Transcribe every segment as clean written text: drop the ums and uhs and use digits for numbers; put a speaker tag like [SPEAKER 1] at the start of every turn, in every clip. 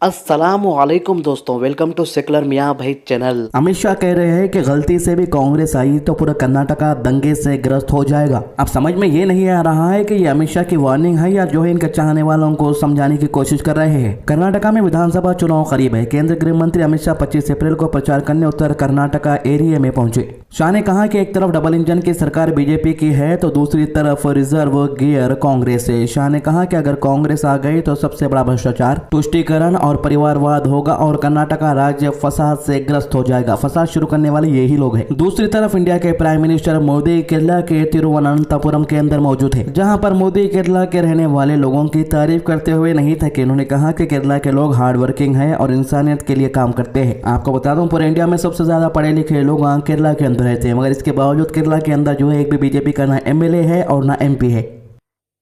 [SPEAKER 1] अस्सलामुअलैकुम दोस्तों, welcome to secular मियाँ भाई चैनल।
[SPEAKER 2] अमित शाह कह रहे हैं कि गलती से भी कांग्रेस आई तो पूरा कर्नाटका दंगे से ग्रस्त हो जाएगा। अब समझ में ये नहीं आ रहा है कि ये अमित शाह की वार्निंग है या जो है इनके चाहने वालों को समझाने की कोशिश कर रहे हैं। कर्नाटका में विधानसभा चुनाव करीब है। केंद्रीय गृह मंत्री अमित शाह 25 अप्रैल को प्रचार करने उत्तर कर्नाटका एरिया में पहुंचे। शाह ने कहा कि एक तरफ डबल इंजन की सरकार बीजेपी की है तो दूसरी तरफ रिजर्व गियर कांग्रेस है। शाह ने कहा कि अगर कांग्रेस आ गई तो सबसे बड़ा भ्रष्टाचार, तुष्टीकरण और परिवारवाद होगा और कर्नाटका राज्य फसाद से ग्रस्त हो जाएगा। फसाद शुरू करने वाले यही लोग हैं। दूसरी तरफ इंडिया के प्राइम मिनिस्टर मोदी केरला के तिरुवनंतपुरम के अंदर मौजूद है, जहां पर मोदी केरला के रहने वाले लोगों की तारीफ करते हुए नहीं थके। उन्होंने कहा कि केरला के लोग हार्ड वर्किंग है और इंसानियत के लिए काम करते हैं। आपको बता दूं, पूरे इंडिया में सबसे ज्यादा पढ़े लिखे लोग केरला के अंदर रहते हैं, मगर इसके बावजूद केरला के अंदर जो है एक भी बीजेपी का ना एमएलए है और ना एमपी है।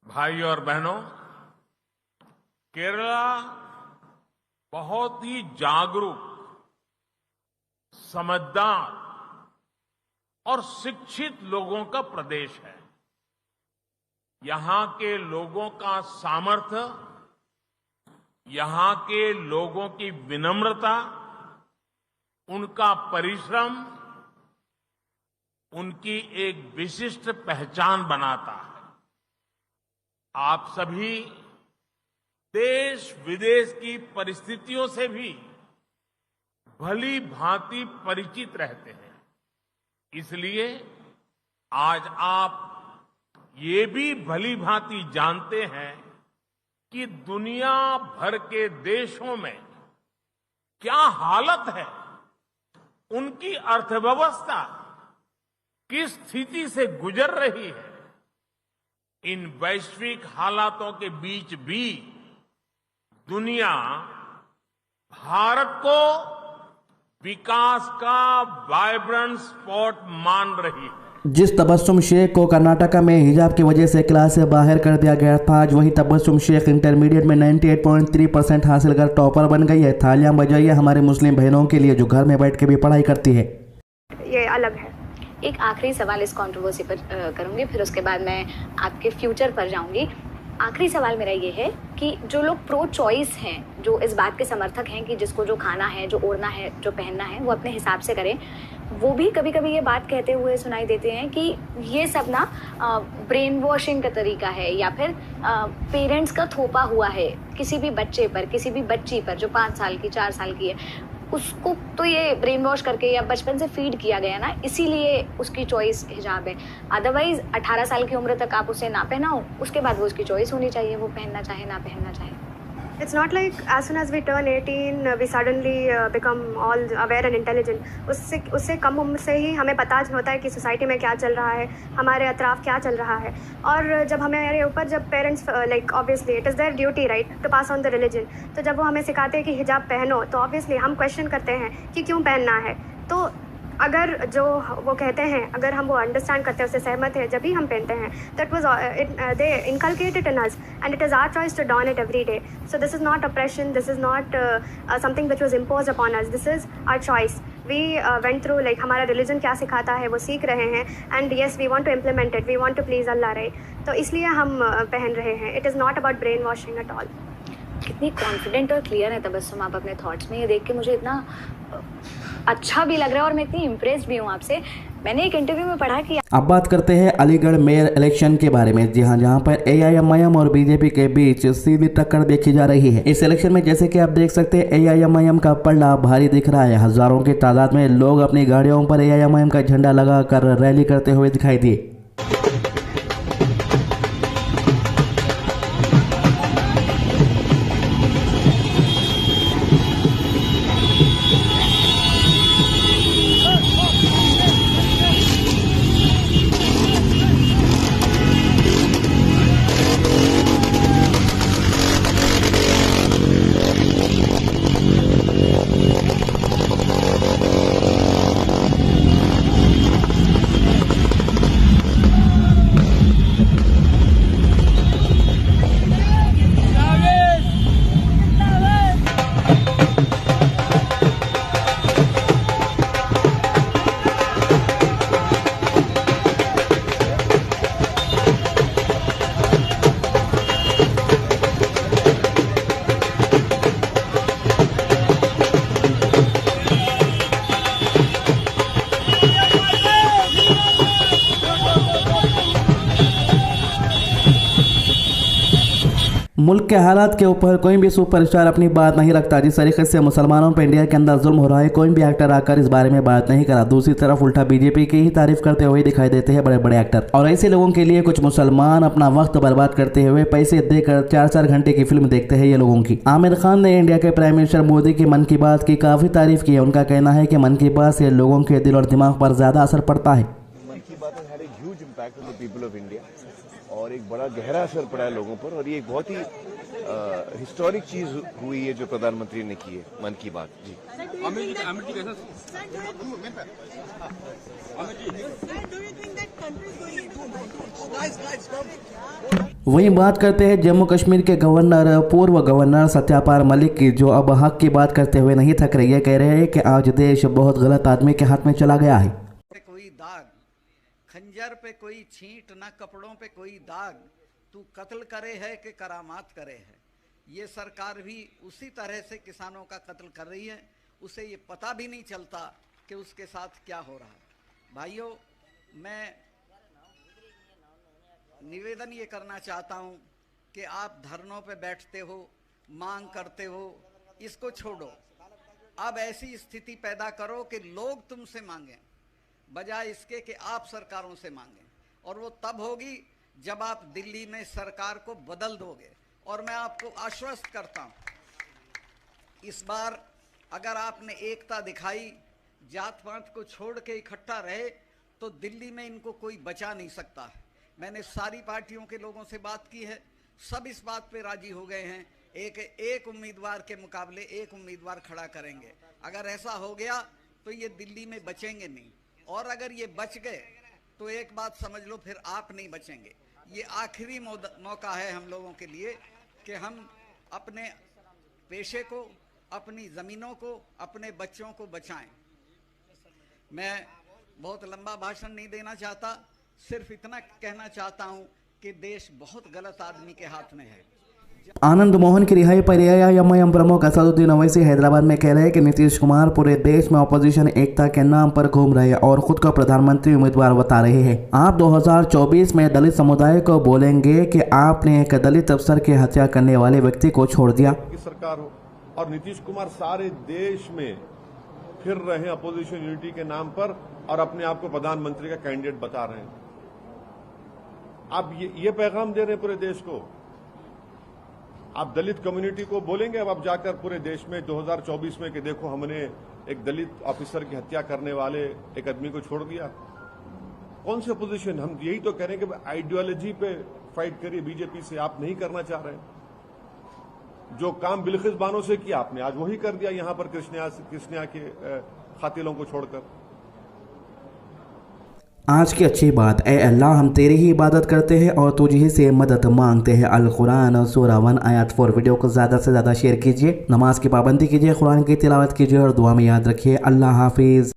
[SPEAKER 3] भाई और बहनों, केरला बहुत ही जागरूक, समझदार और शिक्षित लोगों का प्रदेश है। यहां के लोगों का सामर्थ्य, यहां के लोगों की विनम्रता, उनका परिश्रम उनकी एक विशिष्ट पहचान बनाता है। आप सभी देश विदेश की परिस्थितियों से भी भली भांति परिचित रहते हैं, इसलिए आज आप ये भी भली भांति जानते हैं कि दुनिया भर के देशों में क्या हालत है, उनकी अर्थव्यवस्था किस स्थिति से गुजर रही है। इन वैश्विक हालातों के बीच भी दुनिया भारत को विकास का वाइब्रेंट स्पॉट मान रही है।
[SPEAKER 2] जिस तबस्सुम शेख को कर्नाटका में हिजाब की वजह से क्लास से बाहर कर दिया गया था, आज वही तबस्सुम शेख इंटरमीडिएट में 98.3% हासिल कर टॉपर बन गई है। थालियां बजाइए हमारे मुस्लिम बहनों के लिए जो घर में बैठ के भी पढ़ाई करती है।
[SPEAKER 4] ये अलग है। एक आखिरी सवाल इस कंट्रोवर्सी पर करूंगी, फिर उसके बाद मैं आपके फ्यूचर पर जाऊंगी। आखिरी सवाल मेरा ये है कि जो लोग प्रो चॉइस हैं, जो इस बात के समर्थक हैं कि जिसको जो खाना है, जो ओढ़ना है, जो पहनना है, वो अपने हिसाब से करें, वो भी कभी कभी ये बात कहते हुए सुनाई देते हैं कि ये सब ना ब्रेन वॉशिंग का तरीका है या फिर पेरेंट्स का थोपा हुआ है किसी भी बच्चे पर, किसी भी बच्ची पर जो 5 साल की, 4 साल की है, उसको तो ये ब्रेन वॉश करके या बचपन से फीड किया गया ना, इसीलिए उसकी चॉइस हिजाब है। अदरवाइज 18 साल की उम्र तक आप उसे ना पहनाओ, उसके बाद वो उसकी चॉइस होनी चाहिए, वो पहनना चाहे ना पहनना चाहे।
[SPEAKER 5] It's not like as soon as we turn 18 we suddenly become all aware and intelligent. उससे कम उम्र से ही हमें पता होता है कि सोसाइटी में क्या चल रहा है, हमारे अतराफ क्या चल रहा है। और जब हमारे ऊपर जब parents like obviously it is their duty right to pass on the religion, तो जब वो हमें सिखाते हैं कि हिजाब पहनो, तो ऑब्वियसली हम क्वेश्चन करते हैं कि क्यों पहनना है। तो अगर जो वो कहते हैं, अगर हम वो अंडरस्टैंड करते हैं, उससे सहमत हैं, जब भी हम पहनते हैं, that was they inculcated in us and it is our choice to don it every day. So this is not oppression, this is not something which was imposed upon us, this is our choice. We went through like हमारा religion क्या सिखाता है वो सीख रहे हैं, and yes we want to implement it, we want to please Allah right. तो इसलिए हम पहन रहे हैं। It is not about brain washing at all.
[SPEAKER 4] कितनी कॉन्फिडेंट और क्लियर है तबस्सुम आप अपने थॉट्स में, ये देख के मुझे इतना अच्छा भी लग रहा है और मैं इतनी इम्प्रेस्ड भी हूँ आपसे। मैंने एक इंटरव्यू में पढ़ा कि
[SPEAKER 2] अब बात करते हैं अलीगढ़ मेयर इलेक्शन के बारे में। जी हाँ, जहाँ पर एआईएमआईएम और बीजेपी के बीच सीधी टक्कर देखी जा रही है। इस इलेक्शन में जैसे कि आप देख सकते हैं एआईएमआईएम का पलड़ा भारी दिख रहा है। हजारों की तादाद में लोग अपनी गाड़ियों पर एआईएमआईएम का झंडा लगाकर रैली करते हुए दिखाई दिए। मुल्क के हालात के ऊपर कोई भी सुपरस्टार अपनी बात नहीं रखता। जिस तरीके से मुसलमानों पर इंडिया के अंदर जुल्म हो रहा है, कोई भी एक्टर आकर इस बारे में बात नहीं करा। दूसरी तरफ उल्टा बीजेपी की ही तारीफ करते हुए दिखाई देते हैं बड़े बड़े एक्टर। और ऐसे लोगों के लिए कुछ मुसलमान अपना वक्त बर्बाद करते हुए पैसे देकर 4-4 घंटे की फिल्म देखते हैं ये लोगों की। आमिर खान ने इंडिया के प्राइम मिनिस्टर मोदी की मन की बात की काफी तारीफ की है। उनका कहना है कि मन की बात से लोगों के दिल और दिमाग पर ज्यादा असर पड़ता है।
[SPEAKER 6] मन की बात had a huge impact on the people of India और एक बड़ा गहरा असर पड़ा है लोगों पर। और ये एक बहुत ही हिस्टोरिक चीज हुई है जो प्रधानमंत्री ने की है, मन की बात। जी
[SPEAKER 2] वहीं बात करते हैं जम्मू कश्मीर के गवर्नर पूर्व गवर्नर सत्यापाल मलिक की, जो अब हक की बात करते हुए नहीं थक रही है। कह रहे हैं कि आज देश बहुत गलत आदमी के हाथ में चला गया है।
[SPEAKER 7] कोई दाग, खंजर पे कोई छींट, ना कपड़ों पे कोई दाग, तू कत्ल करे है कि करामात करे है। ये सरकार भी उसी तरह से किसानों का कत्ल कर रही है। उसे ये पता भी नहीं चलता कि उसके साथ क्या हो रहा है। भाइयों, मैं निवेदन ये करना चाहता हूँ कि आप धरनों पे बैठते हो, मांग करते हो, इसको छोड़ो। अब ऐसी स्थिति पैदा करो कि लोग तुमसे मांगें, बजाय इसके कि आप सरकारों से मांगें। और वो तब होगी जब आप दिल्ली में सरकार को बदल दोगे। और मैं आपको आश्वस्त करता हूँ, इस बार अगर आपने एकता दिखाई, जात पात को छोड़ के इकट्ठा रहे, तो दिल्ली में इनको कोई बचा नहीं सकता है। मैंने सारी पार्टियों के लोगों से बात की है, सब इस बात पे राजी हो गए हैं। एक उम्मीदवार के मुकाबले एक उम्मीदवार खड़ा करेंगे। अगर ऐसा हो गया तो ये दिल्ली में बचेंगे नहीं। और अगर ये बच गए तो एक बात समझ लो, फिर आप नहीं बचेंगे। ये आखिरी मौका है हम लोगों के लिए कि हम अपने पेशे को, अपनी ज़मीनों को, अपने बच्चों को बचाएं। मैं बहुत लंबा भाषण नहीं देना चाहता, सिर्फ इतना कहना चाहता हूं कि देश बहुत गलत आदमी के हाथ में है।
[SPEAKER 2] आनंद मोहन की रिहाई पर एआईएमआईएम प्रमुख असदुद्दीन ओवैसी हैदराबाद में कह रहे हैं कि नीतीश कुमार पूरे देश में ऑपोजिशन एकता के नाम पर घूम रहे हैं और खुद को प्रधानमंत्री उम्मीदवार बता रहे हैं। आप 2024 में दलित समुदाय को बोलेंगे कि आपने एक दलित अफसर की हत्या करने वाले व्यक्ति को छोड़ दिया।
[SPEAKER 6] सरकार हो और नीतीश कुमार सारे देश में फिर रहे हैं अपोजिशन यूनिटी के नाम पर और अपने आप को प्रधानमंत्री का कैंडिडेट बता रहे हैं। आप ये पैगाम दे रहे हैं पूरे देश को। आप दलित कम्युनिटी को बोलेंगे अब आप जाकर पूरे देश में 2024 में कि देखो हमने एक दलित ऑफिसर की हत्या करने वाले एक आदमी को छोड़ दिया। कौन सी अपोजिशन? हम यही तो कह रहे हैं कि आइडियोलॉजी पे फाइट करिए बीजेपी से। आप नहीं करना चाह रहे हैं। जो काम बिल्किस बानो से किया आपने आज वही कर दिया यहां पर कृष्णा के खातिलों को छोड़कर।
[SPEAKER 2] आज की अच्छी बात, ए अल्लाह हम तेरी ही इबादत करते हैं और तुझी से मदद मांगते हैं। अल कुरान सूरा 1 आयत 4। वीडियो को ज़्यादा से ज़्यादा शेयर कीजिए, नमाज की पाबंदी कीजिए, कुरान की तिलावत कीजिए और दुआ में याद रखिए। अल्लाह हाफिज़।